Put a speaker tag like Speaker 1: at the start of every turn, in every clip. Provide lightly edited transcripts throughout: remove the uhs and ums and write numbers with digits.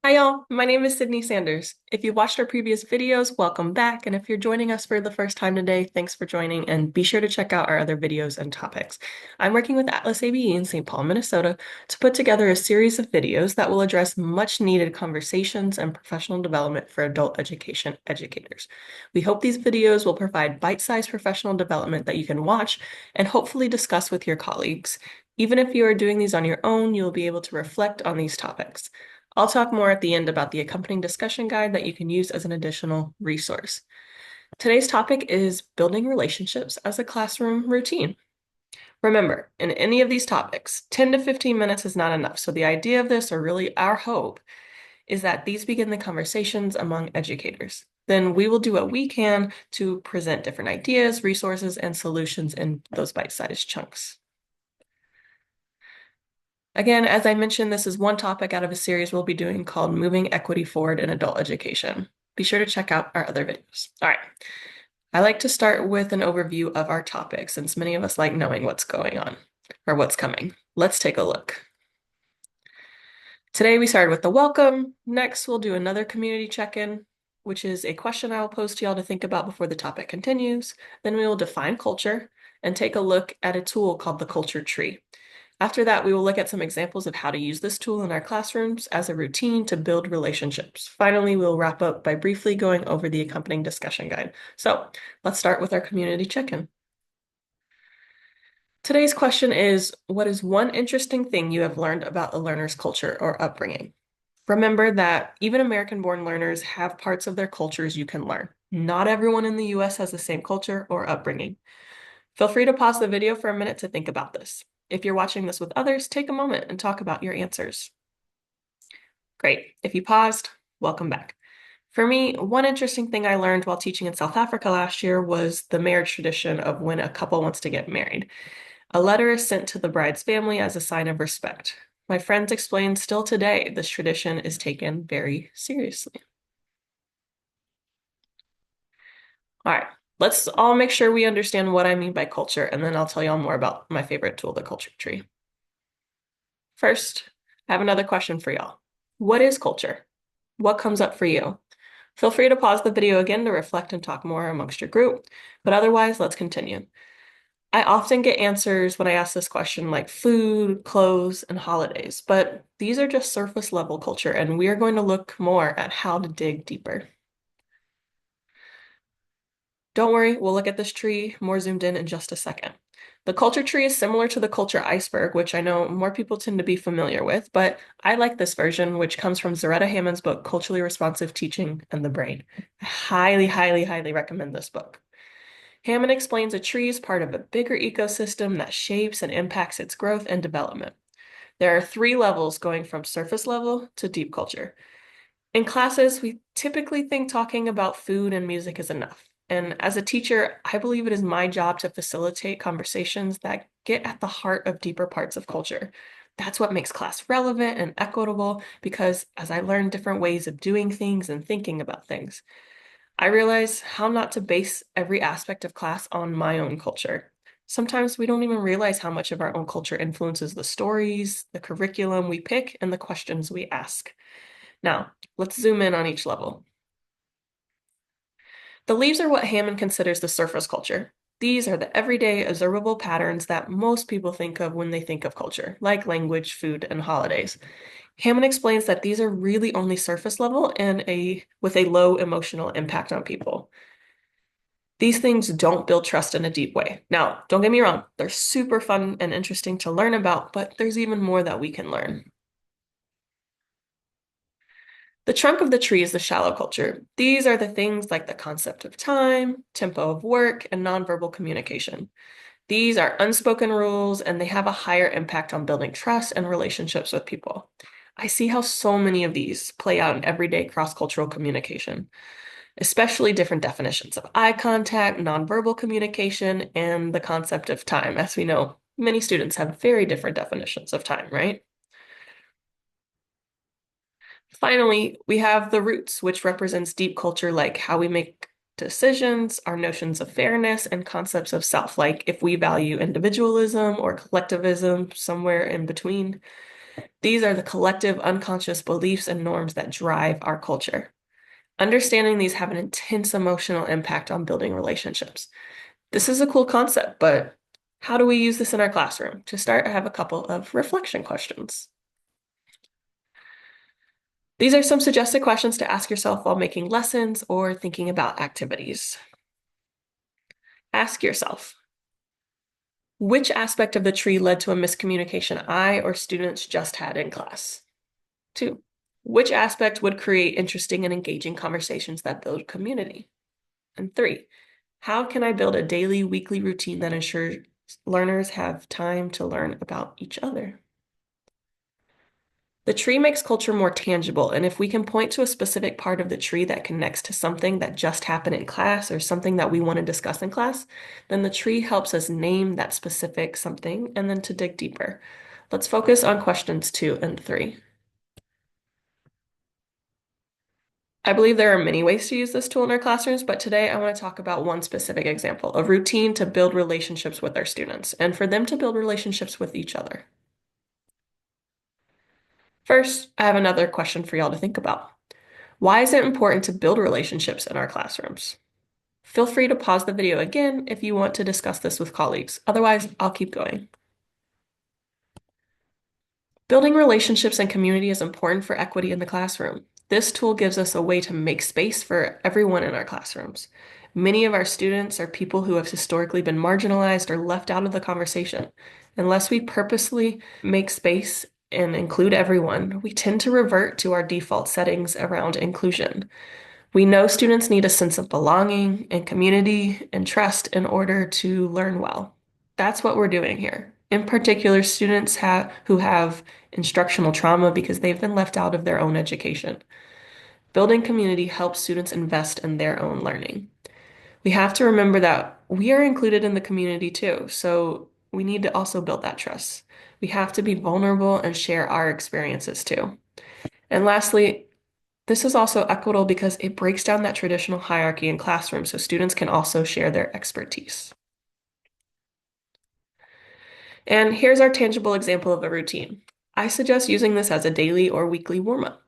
Speaker 1: Hi y'all, my name is Cydnee Sanders. If you watched our previous videos, welcome back. And if you're joining us for the first time today, thanks for joining and be sure to check out our other videos and topics. I'm working with Atlas ABE in St. Paul, Minnesota to put together a series of videos that will address much needed conversations and professional development for adult education educators. We hope these videos will provide bite-sized professional development that you can watch and hopefully discuss with your colleagues. Even if you are doing these on your own, you'll be able to reflect on these topics. I'll talk more at the end about the accompanying discussion guide that you can use as an additional resource. Today's topic is building relationships as a classroom routine. Remember, in any of these topics, 10 to 15 minutes is not enough. So the idea of this, or really our hope, is that these begin the conversations among educators. Then we will do what we can to present different ideas, resources, and solutions in those bite-sized chunks. Again, as I mentioned, this is one topic out of a series we'll be doing called Moving Equity Forward in Adult Education. Be sure to check out our other videos. All right. I like to start with an overview of our topic since many of us like knowing what's going on or what's coming. Let's take a look. Today we started with the welcome. Next, we'll do another community check-in, which is a question I will pose to y'all to think about before the topic continues. Then we will define culture and take a look at a tool called the culture tree. After that, we will look at some examples of how to use this tool in our classrooms as a routine to build relationships. Finally, we'll wrap up by briefly going over the accompanying discussion guide. So let's start with our community check-in. Today's question is, what is one interesting thing you have learned about a learner's culture or upbringing? Remember that even American-born learners have parts of their cultures you can learn. Not everyone in the US has the same culture or upbringing. Feel free to pause the video for a minute to think about this. If you're watching this with others, take a moment and talk about your answers. Great. If you paused, welcome back. For me, one interesting thing I learned while teaching in South Africa last year was the marriage tradition of when a couple wants to get married. A letter is sent to the bride's family as a sign of respect. My friends explain still today this tradition is taken very seriously. All right, let's all make sure we understand what I mean by culture, and then I'll tell y'all more about my favorite tool, the culture tree. First, I have another question for y'all. What is culture? What comes up for you? Feel free to pause the video again to reflect and talk more amongst your group, but otherwise, let's continue. I often get answers when I ask this question like food, clothes, and holidays, but these are just surface level culture, and we are going to look more at how to dig deeper. Don't worry, we'll look at this tree more zoomed in just a second. The culture tree is similar to the culture iceberg, which I know more people tend to be familiar with, but I like this version, which comes from Zaretta Hammond's book, Culturally Responsive Teaching and the Brain. I highly, highly, highly recommend this book. Hammond explains a tree is part of a bigger ecosystem that shapes and impacts its growth and development. There are 3 levels going from surface level to deep culture. In classes, we typically think talking about food and music is enough. And as a teacher, I believe it is my job to facilitate conversations that get at the heart of deeper parts of culture. That's what makes class relevant and equitable because as I learn different ways of doing things and thinking about things, I realize how not to base every aspect of class on my own culture. Sometimes we don't even realize how much of our own culture influences the stories, the curriculum we pick, and the questions we ask. Now, let's zoom in on each level. The leaves are what Hammond considers the surface culture. These are the everyday observable patterns that most people think of when they think of culture, like language, food, and holidays. Hammond explains that these are really only surface level and with a low emotional impact on people. These things don't build trust in a deep way. Now, don't get me wrong, they're super fun and interesting to learn about, but there's even more that we can learn. The trunk of the tree is the shallow culture. These are the things like the concept of time, tempo of work, and nonverbal communication. These are unspoken rules, and they have a higher impact on building trust and relationships with people. I see how so many of these play out in everyday cross-cultural communication, especially different definitions of eye contact, nonverbal communication, and the concept of time. As we know, many students have very different definitions of time, right? Finally, we have the roots, which represents deep culture like how we make decisions, our notions of fairness, and concepts of self, like if we value individualism or collectivism, somewhere in between. These are the collective unconscious beliefs and norms that drive our culture. Understanding these have an intense emotional impact on building relationships. This is a cool concept, but how do we use this in our classroom? To start, I have a couple of reflection questions. These are some suggested questions to ask yourself while making lessons or thinking about activities. Ask yourself, which aspect of the tree led to a miscommunication I or students just had in class? 2, which aspect would create interesting and engaging conversations that build community? And 3, how can I build a daily, weekly routine that ensures learners have time to learn about each other? The tree makes culture more tangible, and if we can point to a specific part of the tree that connects to something that just happened in class or something that we want to discuss in class, then the tree helps us name that specific something and then to dig deeper. Let's focus on questions 2 and 3. I believe there are many ways to use this tool in our classrooms, but today I want to talk about one specific example, a routine to build relationships with our students and for them to build relationships with each other. First, I have another question for y'all to think about. Why is it important to build relationships in our classrooms? Feel free to pause the video again if you want to discuss this with colleagues. Otherwise, I'll keep going. Building relationships and community is important for equity in the classroom. This tool gives us a way to make space for everyone in our classrooms. Many of our students are people who have historically been marginalized or left out of the conversation. Unless we purposely make space and include everyone, we tend to revert to our default settings around inclusion. We know students need a sense of belonging and community and trust in order to learn well. That's what we're doing here. In particular, who have instructional trauma because they've been left out of their own education. Building community helps students invest in their own learning. We have to remember that we are included in the community too, so we need to also build that trust. We have to be vulnerable and share our experiences too. And lastly, this is also equitable because it breaks down that traditional hierarchy in classrooms so students can also share their expertise. And here's our tangible example of a routine. I suggest using this as a daily or weekly warm-up.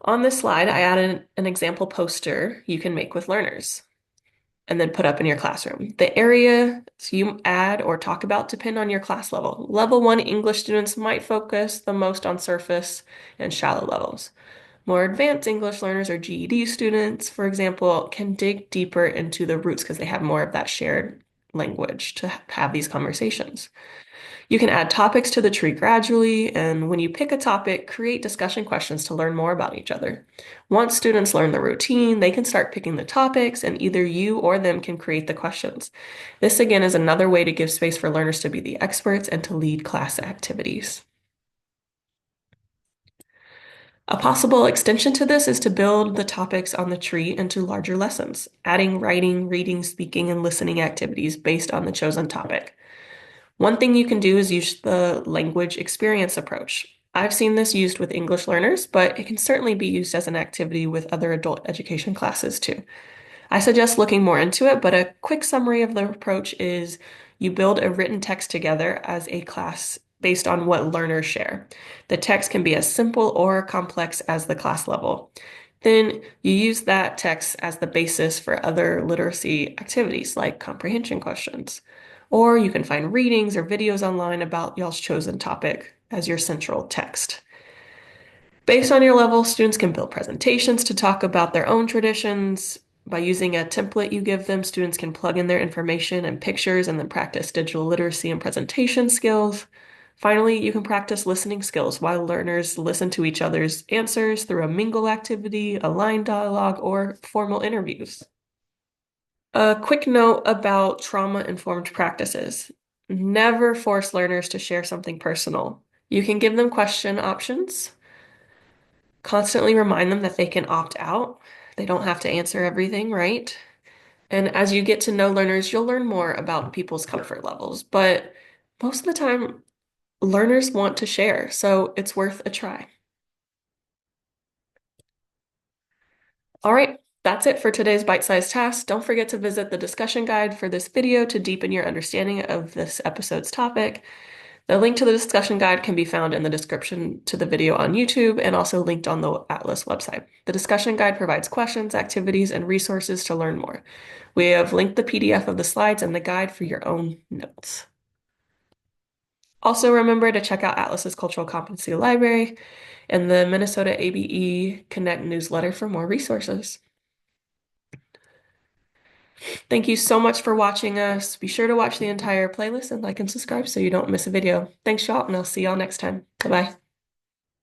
Speaker 1: On this slide, I added an example poster you can make with learners and then put up in your classroom. The areas you add or talk about depend on your class level. Level 1 English students might focus the most on surface and shallow levels. More advanced English learners or GED students, for example, can dig deeper into the roots because they have more of that shared language to have these conversations. You can add topics to the tree gradually, and when you pick a topic, create discussion questions to learn more about each other. Once students learn the routine, they can start picking the topics, and either you or them can create the questions. This, again, is another way to give space for learners to be the experts and to lead class activities. A possible extension to this is to build the topics on the tree into larger lessons, adding writing, reading, speaking, and listening activities based on the chosen topic. One thing you can do is use the language experience approach. I've seen this used with English learners, but it can certainly be used as an activity with other adult education classes too. I suggest looking more into it, but a quick summary of the approach is you build a written text together as a class based on what learners share. The text can be as simple or complex as the class level. Then you use that text as the basis for other literacy activities like comprehension questions. Or you can find readings or videos online about y'all's chosen topic as your central text. Based on your level, students can build presentations to talk about their own traditions. By using a template you give them, students can plug in their information and pictures and then practice digital literacy and presentation skills. Finally, you can practice listening skills while learners listen to each other's answers through a mingle activity, a line dialogue, or formal interviews. A quick note about trauma-informed practices. Never force learners to share something personal. You can give them question options. Constantly remind them that they can opt out. They don't have to answer everything, right? And as you get to know learners, you'll learn more about people's comfort levels. But most of the time, learners want to share, so it's worth a try. All right, that's it for today's bite-sized task. Don't forget to visit the discussion guide for this video to deepen your understanding of this episode's topic. The link to the discussion guide can be found in the description to the video on YouTube and also linked on the Atlas website. The discussion guide provides questions, activities, and resources to learn more. We have linked the PDF of the slides and the guide for your own notes. Also, remember to check out Atlas's Cultural Competency Library and the Minnesota ABE Connect newsletter for more resources. Thank you so much for watching us. Be sure to watch the entire playlist and like and subscribe so you don't miss a video. Thanks, y'all, and I'll see y'all next time. Bye-bye.